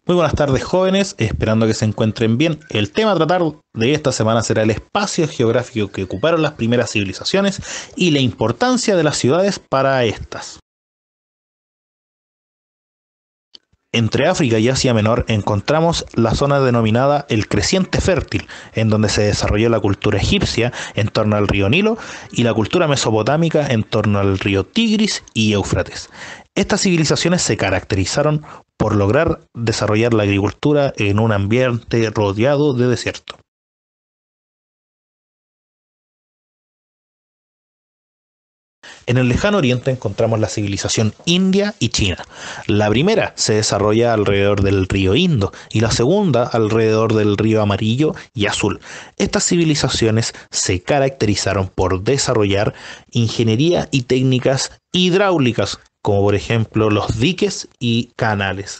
Muy buenas tardes, jóvenes, esperando que se encuentren bien. El tema a tratar de esta semana será el espacio geográfico que ocuparon las primeras civilizaciones y la importancia de las ciudades para estas. Entre África y Asia Menor encontramos la zona denominada el Creciente Fértil, en donde se desarrolló la cultura egipcia en torno al río Nilo y la cultura mesopotámica en torno al río Tigris y Éufrates. Estas civilizaciones se caracterizaron por lograr desarrollar la agricultura en un ambiente rodeado de desierto. En el lejano oriente encontramos la civilización india y china. La primera se desarrolla alrededor del río Indo y la segunda alrededor del río Amarillo y Azul. Estas civilizaciones se caracterizaron por desarrollar ingeniería y técnicas hidráulicas, como por ejemplo los diques y canales.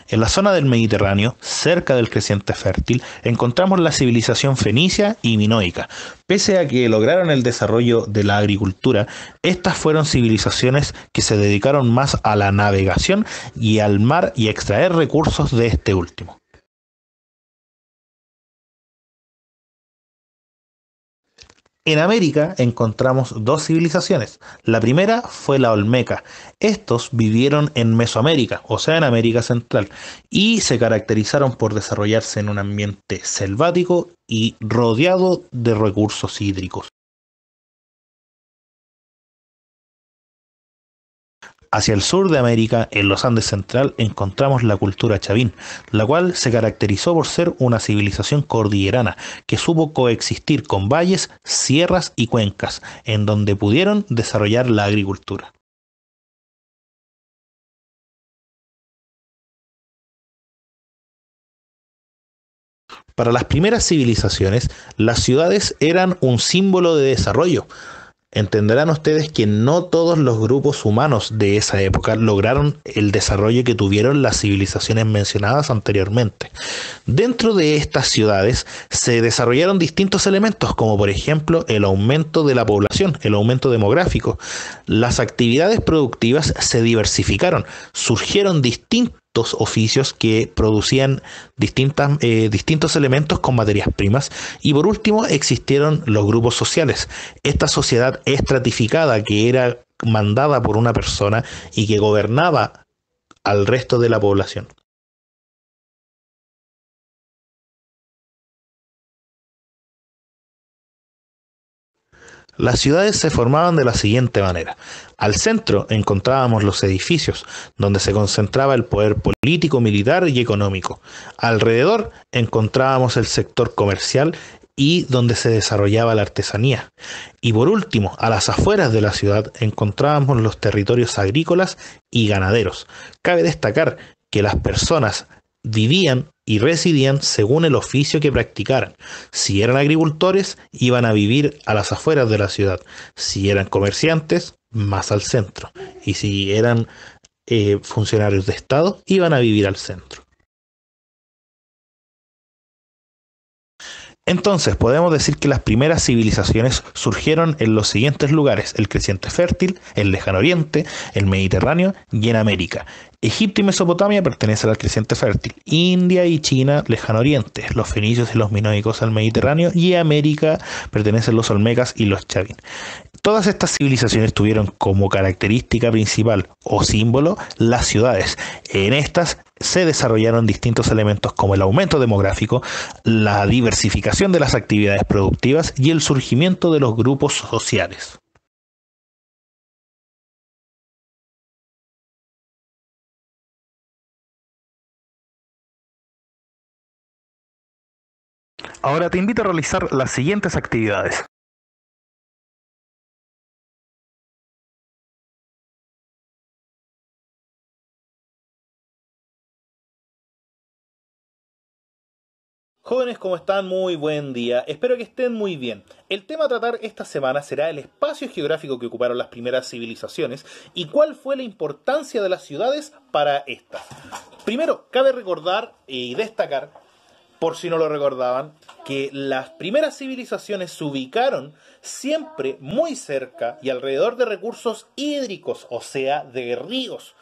En la zona del Mediterráneo, cerca del creciente fértil, encontramos la civilización fenicia y minoica. Pese a que lograron el desarrollo de la agricultura, estas fueron civilizaciones que se dedicaron más a la navegación y al mar y a extraer recursos de este último. En América encontramos dos civilizaciones. La primera fue la Olmeca. Estos vivieron en Mesoamérica, o sea, en América Central, y se caracterizaron por desarrollarse en un ambiente selvático y rodeado de recursos hídricos. Hacia el sur de América, en los Andes Central, encontramos la cultura chavín, la cual se caracterizó por ser una civilización cordillerana que supo coexistir con valles, sierras y cuencas, en donde pudieron desarrollar la agricultura. Para las primeras civilizaciones, las ciudades eran un símbolo de desarrollo. Entenderán ustedes que no todos los grupos humanos de esa época lograron el desarrollo que tuvieron las civilizaciones mencionadas anteriormente. Dentro de estas ciudades se desarrollaron distintos elementos, como por ejemplo el aumento de la población, el aumento demográfico. Las actividades productivas se diversificaron, surgieron distintos oficios que producían distintos elementos con materias primas y por último existieron los grupos sociales, esta sociedad estratificada que era mandada por una persona y que gobernaba al resto de la población. Las ciudades se formaban de la siguiente manera. Al centro encontrábamos los edificios, donde se concentraba el poder político, militar y económico. Alrededor encontrábamos el sector comercial y donde se desarrollaba la artesanía. Y por último, a las afueras de la ciudad encontrábamos los territorios agrícolas y ganaderos. Cabe destacar que las personas vivían y residían según el oficio que practicaran. Si eran agricultores, iban a vivir a las afueras de la ciudad. Si eran comerciantes, más al centro. Y si eran funcionarios de Estado, iban a vivir al centro. Entonces, podemos decir que las primeras civilizaciones surgieron en los siguientes lugares: el Creciente Fértil, el Lejano Oriente, el Mediterráneo y en América. Egipto y Mesopotamia pertenecen al Creciente Fértil, India y China, Lejano Oriente, los fenicios y los minoicos al Mediterráneo y América pertenecen los olmecas y los chavín. Todas estas civilizaciones tuvieron como característica principal o símbolo las ciudades. En estas se desarrollaron distintos elementos como el aumento demográfico, la diversificación de las actividades productivas y el surgimiento de los grupos sociales. Ahora te invito a realizar las siguientes actividades. Jóvenes, ¿cómo están? Muy buen día. Espero que estén muy bien. El tema a tratar esta semana será el espacio geográfico que ocuparon las primeras civilizaciones y cuál fue la importancia de las ciudades para estas. Primero, cabe recordar y destacar por si no lo recordaban, que las primeras civilizaciones se ubicaron siempre muy cerca y alrededor de recursos hídricos, o sea, de ríos.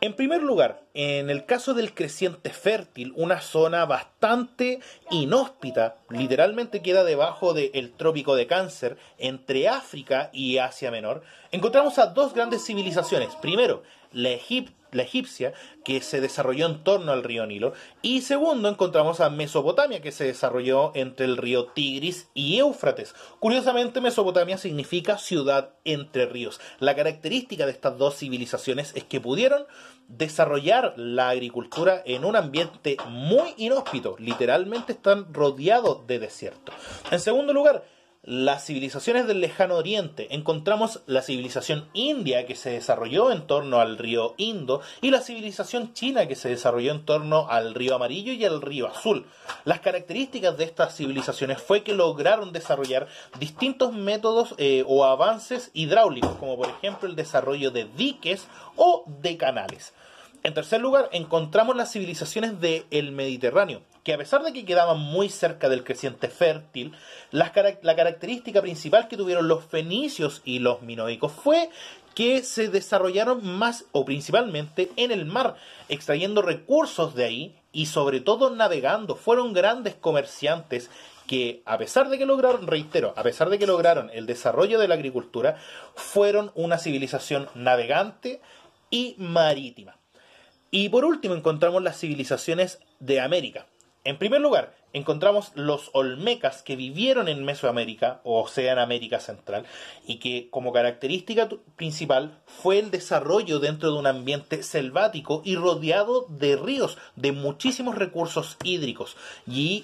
En primer lugar, en el caso del creciente fértil, una zona bastante inhóspita, literalmente queda debajo del trópico de Cáncer, entre África y Asia Menor, encontramos a dos grandes civilizaciones. Primero, la egipcia, que se desarrolló en torno al río Nilo, y segundo, encontramos a Mesopotamia, que se desarrolló entre el río Tigris y Éufrates. Curiosamente, Mesopotamia significa ciudad entre ríos. La característica de estas dos civilizaciones es que pudieron desarrollar la agricultura en un ambiente muy inhóspito, literalmente están rodeados de desierto. En segundo lugar, las civilizaciones del lejano oriente, encontramos la civilización india que se desarrolló en torno al río Indo y la civilización china que se desarrolló en torno al río Amarillo y al río Azul. Las características de estas civilizaciones fue que lograron desarrollar distintos métodos o avances hidráulicos, como por ejemplo el desarrollo de diques o de canales. En tercer lugar, encontramos las civilizaciones del Mediterráneo, que a pesar de que quedaban muy cerca del creciente fértil, la característica principal que tuvieron los fenicios y los minoicos fue que se desarrollaron más o principalmente en el mar, extrayendo recursos de ahí y sobre todo navegando. Fueron grandes comerciantes que a pesar de que lograron, reitero, a pesar de que lograron el desarrollo de la agricultura, fueron una civilización navegante y marítima. Y por último encontramos las civilizaciones de América. En primer lugar, encontramos los olmecas que vivieron en Mesoamérica, o sea, en América Central, y que como característica principal fue el desarrollo dentro de un ambiente selvático y rodeado de ríos, de muchísimos recursos hídricos. Y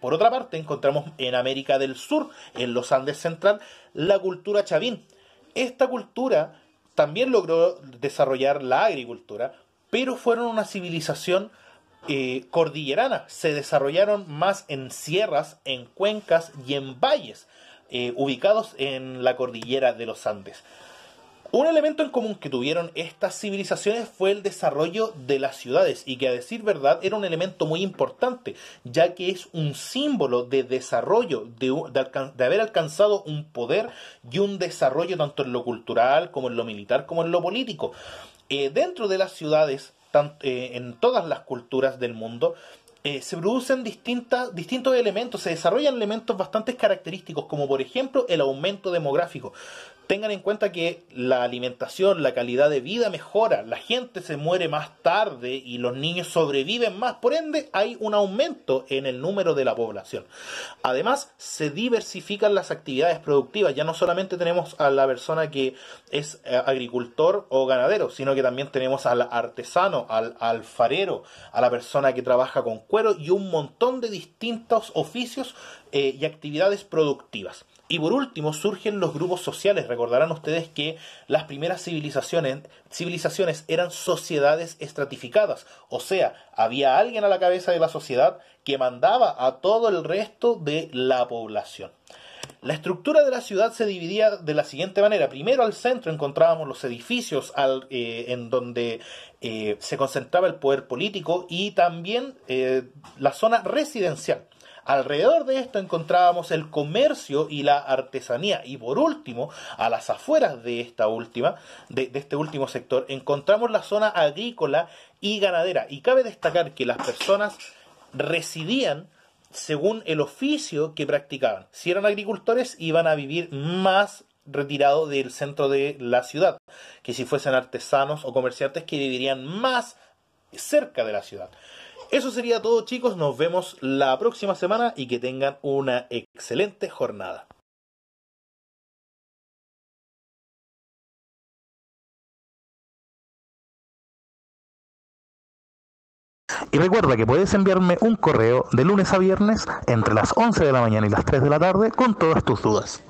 por otra parte, encontramos en América del Sur, en los Andes Central, la cultura chavín. Esta cultura también logró desarrollar la agricultura, pero fueron una civilización cordillerana. Se desarrollaron más en sierras, en cuencas y en valles, ubicados en la cordillera de los Andes. Un elemento en común que tuvieron estas civilizaciones fue el desarrollo de las ciudades, y que a decir verdad era un elemento muy importante, ya que es un símbolo de desarrollo, de haber alcanzado un poder y un desarrollo tanto en lo cultural como en lo militar como en lo político. Dentro de las ciudades, en todas las culturas del mundo, se producen distintos elementos, se desarrollan elementos bastante característicos, como por ejemplo el aumento demográfico. Tengan en cuenta que la alimentación, la calidad de vida mejora, la gente se muere más tarde y los niños sobreviven más, por ende hay un aumento en el número de la población. Además, se diversifican las actividades productivas, ya no solamente tenemos a la persona que es agricultor o ganadero, sino que también tenemos al artesano, al alfarero, a la persona que trabaja con cuero y un montón de distintos oficios y actividades productivas. Y por último surgen los grupos sociales. Recordarán ustedes que las primeras civilizaciones eran sociedades estratificadas. O sea, había alguien a la cabeza de la sociedad que mandaba a todo el resto de la población. La estructura de la ciudad se dividía de la siguiente manera. Primero, al centro encontrábamos los edificios en donde se concentraba el poder político y también la zona residencial. Alrededor de esto encontrábamos el comercio y la artesanía. Y por último, a las afueras de esta última, de este último sector, encontramos la zona agrícola y ganadera. Y cabe destacar que las personas residían según el oficio que practicaban. Si eran agricultores, iban a vivir más retirados del centro de la ciudad, que si fuesen artesanos o comerciantes, que vivirían más cerca de la ciudad. Eso sería todo, chicos. Nos vemos la próxima semana y que tengan una excelente jornada. Y recuerda que puedes enviarme un correo de lunes a viernes entre las 11 de la mañana y las 3 de la tarde con todas tus dudas.